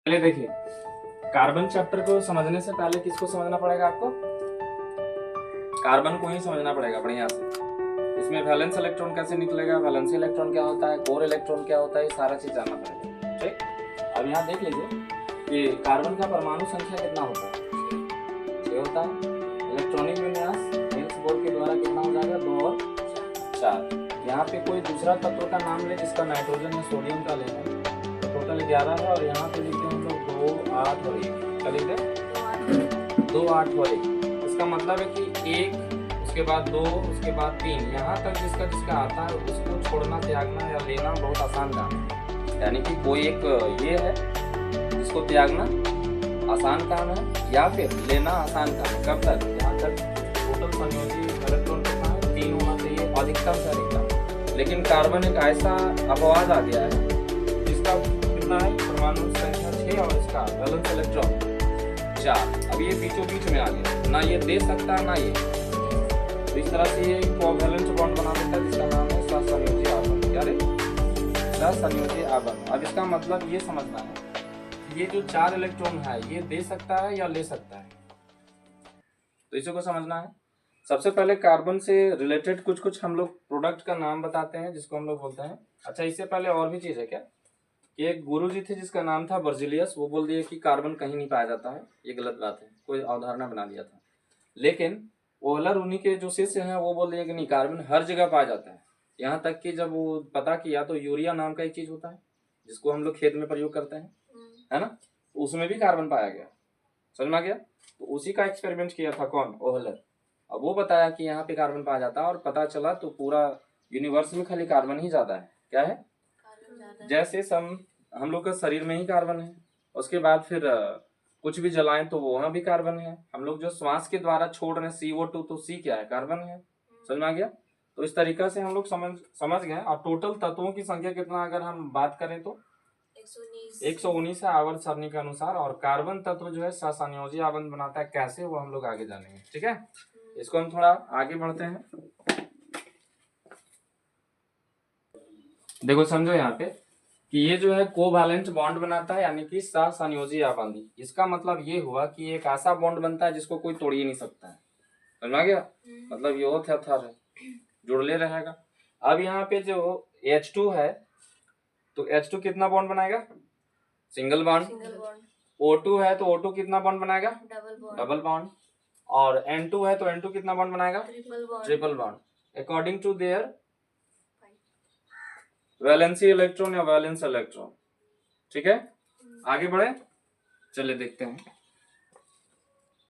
पहले देखिए, carbon chapter को समझने से पहले किसको समझना पड़ेगा आपको? कार्बन को ही समझना पड़ेगा बढ़िया से। इसमें वैलेंस इलेक्ट्रॉन कैसे निकलेगा, वैलेंसी इलेक्ट्रॉन क्या होता है, कोर इलेक्ट्रॉन क्या होता है, ये सारा चीज जानना पड़ेगा। ठीक, अब यहाँ देख लीजिए कि कार्बन का परमाणु संख्या कितना होता है, 6 होता है। इलेक्ट्रॉनिक विन्यास निल्स बोर के द्वारा कितना हो जाएगा, 2 और 4। यहाँ पे कोई दूसरा तत्व का नाम ले जिसका नाइट्रोजन या सोडियम का लेना है, टोटल 11 है। और यहाँ पे लिखते हैं हम लोग 2, 8 और 1। क्या लिखते हैं? 2, 8 और 1। इसका मतलब है कि 1, उसके बाद 2, उसके बाद 3, यहाँ तक जिसका जिसका आता है उसको छोड़ना, त्यागना या लेना बहुत आसान काम है। यानी कि कोई एक ये है जिसको त्यागना आसान काम है या फिर लेना आसान काम है। कब तक? यहाँ तक टोटल संयोजी इलेक्ट्रॉन कितना है, 3 होना चाहिए अधिकतम से अधिकतम। लेकिन कार्बन एक ऐसा अपवाद आ गया है जिसका कितना है, परमाणु संख्या 6 और इसका वैलेंस इलेक्ट्रॉन 4। अब ये बीचों बीच में आ गया, ना ये दे सकता है ना ये। तो इस तरह से ये कोवैलेंट बॉन्ड बना देता है जिसका नाम है सहसंयोजी आबंध। क्या रे? सहसंयोजी आबंध। अब इसका मतलब ये समझना है, ये जो 4 इलेक्ट्रॉन है ये दे सकता है या ले सकता है, तो इसी को समझना है। सबसे पहले कार्बन से रिलेटेड कुछ कुछ हम लोग प्रोडक्ट का नाम बताते हैं जिसको हम लोग बोलते हैं। अच्छा, इससे पहले और भी चीज है क्या कि एक गुरु जी थे जिसका नाम था बर्जिलियस, वो बोल दिए कि कार्बन कहीं नहीं पाया जाता है। ये गलत बात है, कोई अवधारणा बना दिया था। लेकिन ओहलर उन्हीं के जो शिष्य हैं वो बोल दिए कि नहीं, कार्बन हर जगह पाया जाता है। यहाँ तक कि जब वो पता किया तो यूरिया नाम का एक चीज होता है जिसको हम लोग खेत में प्रयोग करते हैं, है ना, तो उसमें भी कार्बन पाया गया। समझ में आ गया? तो उसी का एक्सपेरिमेंट किया था कौन? ओहलर। अब वो बताया कि यहाँ पे कार्बन पाया जाता है और पता चला तो पूरा यूनिवर्स में खाली कार्बन ही ज्यादा है। क्या है? जैसे हम लोग का शरीर में ही कार्बन है, उसके बाद फिर कुछ भी जलाएं तो वहां भी कार्बन है। हम लोग जो श्वास के द्वारा छोड़ रहे हैं CO2, तो C क्या है? कार्बन है। समझ में आ गया? तो इस तरीका से हम लोग समझ गए। और टोटल तत्वों की संख्या कितना अगर हम बात करें तो 119 है आवर्त सारणी के अनुसार। और कार्बन तत्व जो है सहसंयोजी आबंध बनाता है, कैसे, वो हम लोग आगे जानेंगे। ठीक है, इसको हम थोड़ा आगे बढ़ते हैं। देखो समझो यहाँ पे कि ये जो है कोवैलेंट बॉन्ड बनाता है, यानी कि सहसंयोजी आबंधी। इसका मतलब ये हुआ कि एक ऐसा बॉन्ड बनता है जिसको कोई तोड़ ही नहीं सकता है। समझ में आ गया? मतलब ये थर है, जुड़ले रहेगा। अब यहाँ पे जो H2 है, तो H2 कितना बॉन्ड बनाएगा? Single bond. O2 है तो O2 कितना बॉन्ड बनाएगा? Double bond. और N2 है तो N2 कितना बॉन्ड बनाएगा? Triple bond. According to their valency electron या वैलेंस इलेक्ट्रॉन। ठीक है, आगे बढ़े, चले देखते हैं।